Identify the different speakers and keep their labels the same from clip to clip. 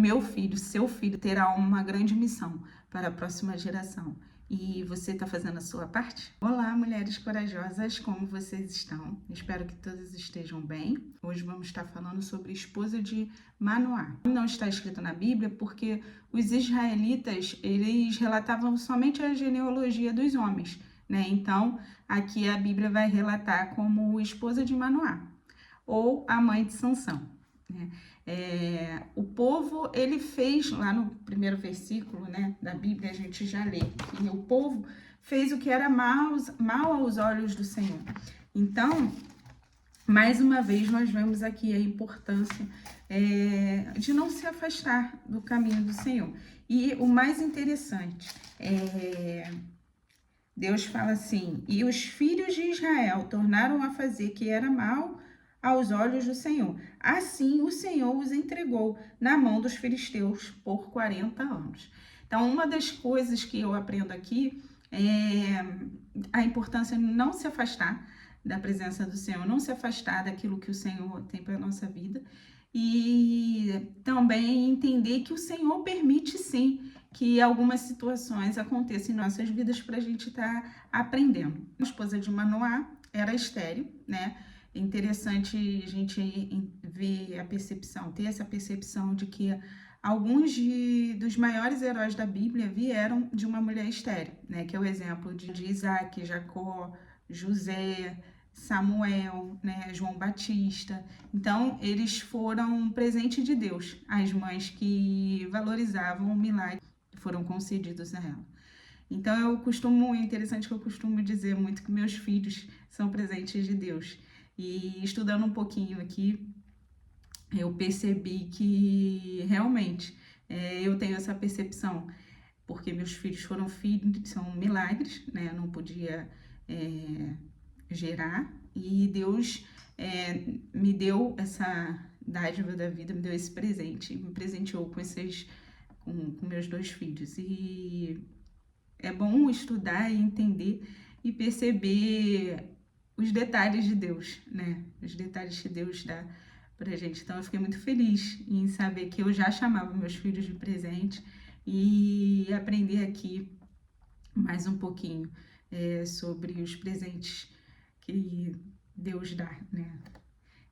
Speaker 1: meu filho, seu filho, terá uma grande missão para a próxima geração. E você está fazendo a sua parte? Olá, mulheres corajosas, como vocês estão? Espero que todas estejam bem. Hoje vamos estar falando sobre a esposa de Manoá. Não está escrito na Bíblia porque os israelitas, eles relatavam somente a genealogia dos homens, né? Então, aqui a Bíblia vai relatar como esposa de Manoá ou a mãe de Sansão, né? O povo, ele fez, lá no primeiro versículo, né, da Bíblia, a gente já lê, que o povo fez o que era mal aos olhos do Senhor. Então, mais uma vez, nós vemos aqui a importância de não se afastar do caminho do Senhor. E o mais interessante, Deus fala assim, e os filhos de Israel tornaram a fazer que era mal aos olhos do Senhor. Assim, o Senhor os entregou na mão dos filisteus por 40 anos. Então, uma das coisas que eu aprendo aqui é a importância de não se afastar da presença do Senhor, não se afastar daquilo que o Senhor tem para a nossa vida e também entender que o Senhor permite, sim, que algumas situações aconteçam em nossas vidas para a gente estar aprendendo. A esposa de Manoá era estéril, né? É interessante a gente ver a percepção, ter essa percepção de que alguns dos maiores heróis da Bíblia vieram de uma mulher estéril, né? Que é o exemplo de Isaac, Jacó, José, Samuel, né? João Batista. Então, eles foram um presente de Deus, as mães que valorizavam o milagre foram concedidos a ela. Então, é interessante que eu costumo dizer muito que meus filhos são presentes de Deus. E estudando um pouquinho aqui, eu percebi que realmente eu tenho essa percepção, porque meus filhos foram filhos, são milagres, né? Eu não podia gerar, e Deus me deu essa dádiva da vida, me deu esse presente, me presenteou com meus 2 filhos. E é bom estudar e entender e perceber os detalhes de Deus, né? Os detalhes que Deus dá pra gente. Então, eu fiquei muito feliz em saber que eu já chamava meus filhos de presente e aprender aqui mais um pouquinho sobre os presentes que Deus dá, né?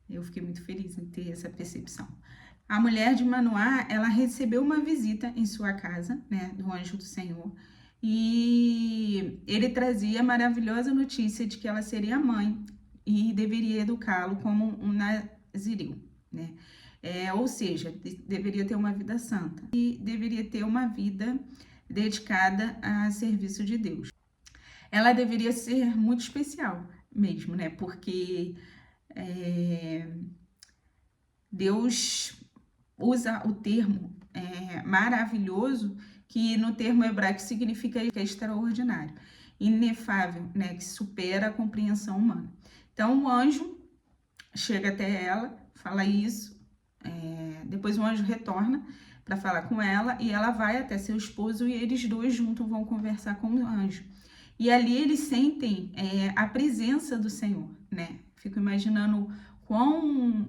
Speaker 1: Eu fiquei muito feliz em ter essa percepção. A mulher de Manoá, ela recebeu uma visita em sua casa, né, do anjo do Senhor, e ele trazia a maravilhosa notícia de que ela seria mãe e deveria educá-lo como um nazireu, né? Ou seja, deveria ter uma vida santa e deveria ter uma vida dedicada a serviço de Deus. Ela deveria ser muito especial mesmo, né? Porque Deus usa o termo maravilhoso, que no termo hebraico significa que é extraordinário, inefável, né, que supera a compreensão humana. Então o anjo chega até ela, fala isso, depois o anjo retorna para falar com ela e ela vai até seu esposo e eles dois juntos vão conversar com o anjo. E ali eles sentem a presença do Senhor, né? Fico imaginando quão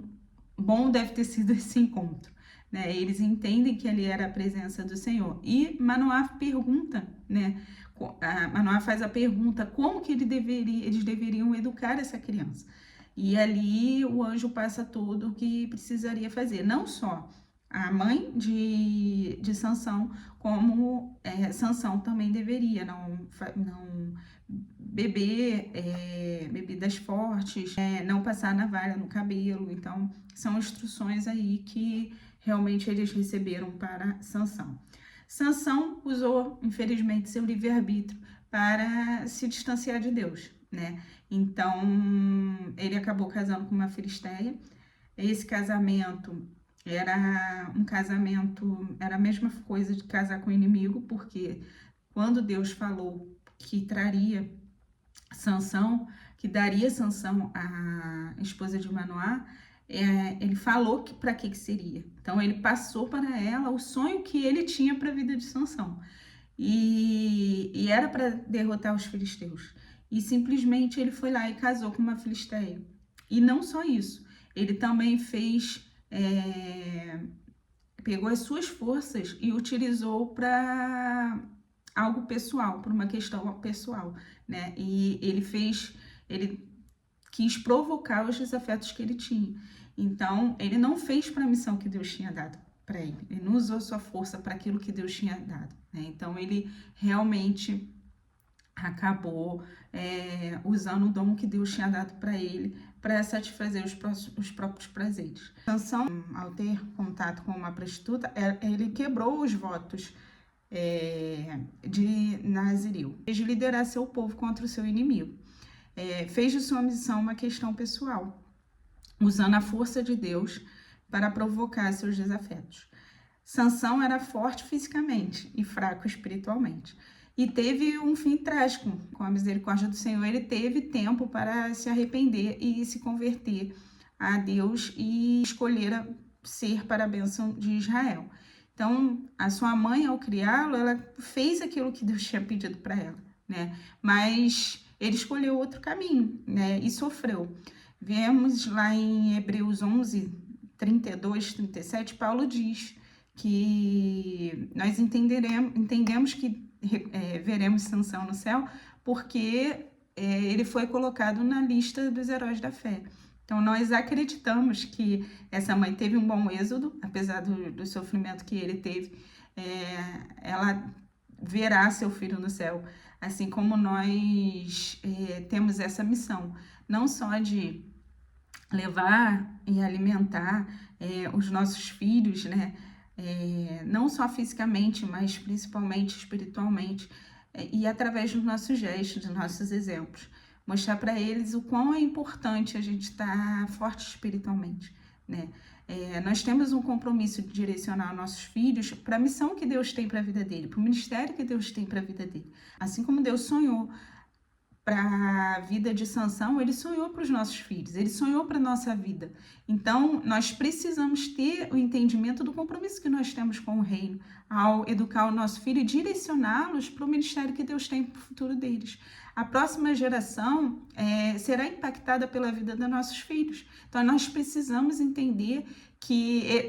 Speaker 1: bom deve ter sido esse encontro, né? Eles entendem que ali era a presença do Senhor. E Manoá pergunta, né? Manoá faz a pergunta como que eles deveriam educar essa criança. E ali o anjo passa tudo o que precisaria fazer. Não só a mãe de Sansão, como Sansão também deveria não beber bebidas fortes, não passar navalha no cabelo. Então, são instruções aí que realmente eles receberam para Sansão. Sansão usou, infelizmente, seu livre-arbítrio para se distanciar de Deus, né? Então, ele acabou casando com uma filisteia. Esse casamento era a mesma coisa de casar com o inimigo, porque quando Deus falou que traria Sansão, que daria Sansão à esposa de Manoá, ele falou que para que seria. Então ele passou para ela o sonho que ele tinha para a vida de Sansão. E era para derrotar os filisteus. E simplesmente ele foi lá e casou com uma filisteia. E não só isso, ele também fez pegou as suas forças e utilizou para algo pessoal, para uma questão pessoal, né? E ele quis provocar os desafetos que ele tinha. Então, ele não fez para a missão que Deus tinha dado para ele. Ele não usou sua força para aquilo que Deus tinha dado, né? Então, ele realmente acabou usando o dom que Deus tinha dado para ele para satisfazer os próprios prazeres. Sansão, ao ter contato com uma prostituta, ele quebrou os votos de Nazireu, fez liderar seu povo contra o seu inimigo, fez de sua missão uma questão pessoal, usando a força de Deus para provocar seus desafetos. Sansão era forte fisicamente e fraco espiritualmente. E teve um fim trágico. Com a misericórdia do Senhor, ele teve tempo para se arrepender e se converter a Deus e escolher ser para a bênção de Israel. Então, a sua mãe, ao criá-lo, ela fez aquilo que Deus tinha pedido para ela, né? Mas ele escolheu outro caminho, né? E sofreu. Vemos lá em Hebreus 11, 32, 37, Paulo diz que nós entendemos que veremos Sansão no céu, porque ele foi colocado na lista dos heróis da fé. Então, nós acreditamos que essa mãe teve um bom êxodo, apesar do sofrimento que ele teve, ela verá seu filho no céu, assim como nós temos essa missão, não só de levar e alimentar os nossos filhos, né? Não só fisicamente, mas principalmente espiritualmente, e através dos nossos gestos, dos nossos exemplos. Mostrar para eles o quão é importante a gente estar forte espiritualmente, né? Nós temos um compromisso de direcionar nossos filhos para a missão que Deus tem para a vida dele, para o ministério que Deus tem para a vida dele. Assim como Deus sonhou para a vida de Sansão, ele sonhou para os nossos filhos, ele sonhou para a nossa vida. Então, nós precisamos ter o entendimento do compromisso que nós temos com o reino, ao educar o nosso filho e direcioná-los para o ministério que Deus tem para o futuro deles. A próxima geração será impactada pela vida dos nossos filhos. Então, nós precisamos entender que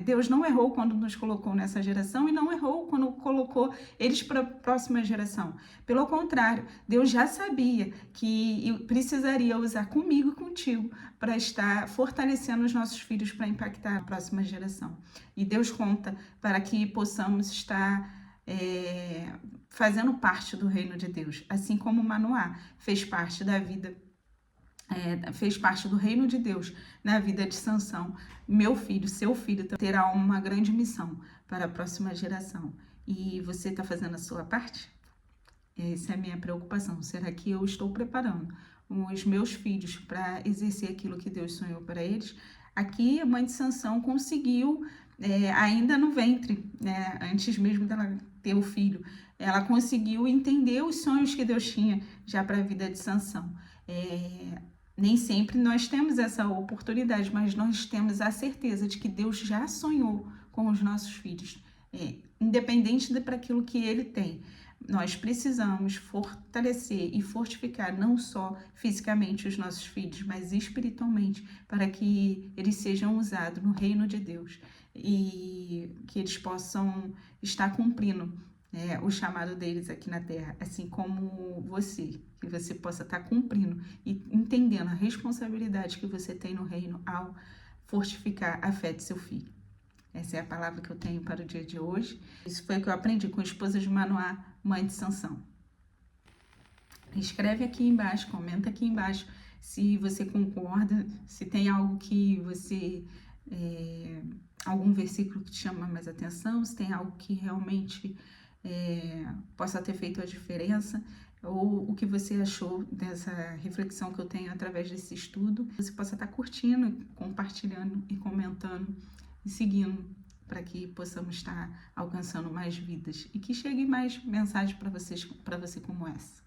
Speaker 1: Deus não errou quando nos colocou nessa geração e não errou quando colocou eles para a próxima geração. Pelo contrário, Deus já sabia que precisaria usar comigo e contigo para estar fortalecendo os nossos filhos para impactar a próxima geração. E Deus conta para que possamos estar fazendo parte do reino de Deus, assim como Manoá fez parte da vida, fez parte do reino de Deus na vida de Sansão. Meu filho, seu filho terá uma grande missão para a próxima geração. E você está fazendo a sua parte? Essa é a minha preocupação. Será que eu estou preparando os meus filhos para exercer aquilo que Deus sonhou para eles? Aqui a mãe de Sansão conseguiu, ainda no ventre, né, antes mesmo dela ter o filho, ela conseguiu entender os sonhos que Deus tinha já para a vida de Sansão. Nem sempre nós temos essa oportunidade, mas nós temos a certeza de que Deus já sonhou com os nossos filhos, independente para aquilo que ele tem. Nós precisamos fortalecer e fortificar não só fisicamente os nossos filhos, mas espiritualmente, para que eles sejam usados no reino de Deus e que eles possam estar cumprindo o chamado deles aqui na terra, assim como que você possa estar cumprindo e entendendo a responsabilidade que você tem no reino ao fortificar a fé de seu filho. Essa é a palavra que eu tenho para o dia de hoje. Isso foi o que eu aprendi com a esposa de Manoá, mãe de Sansão. Escreve aqui embaixo, comenta aqui embaixo se você concorda, se tem algo que você... algum versículo que te chama mais atenção, se tem algo que realmente possa ter feito a diferença, ou o que você achou dessa reflexão que eu tenho através desse estudo. Você possa estar curtindo, compartilhando e comentando e seguindo, para que possamos estar alcançando mais vidas e que chegue mais mensagens para você como essa.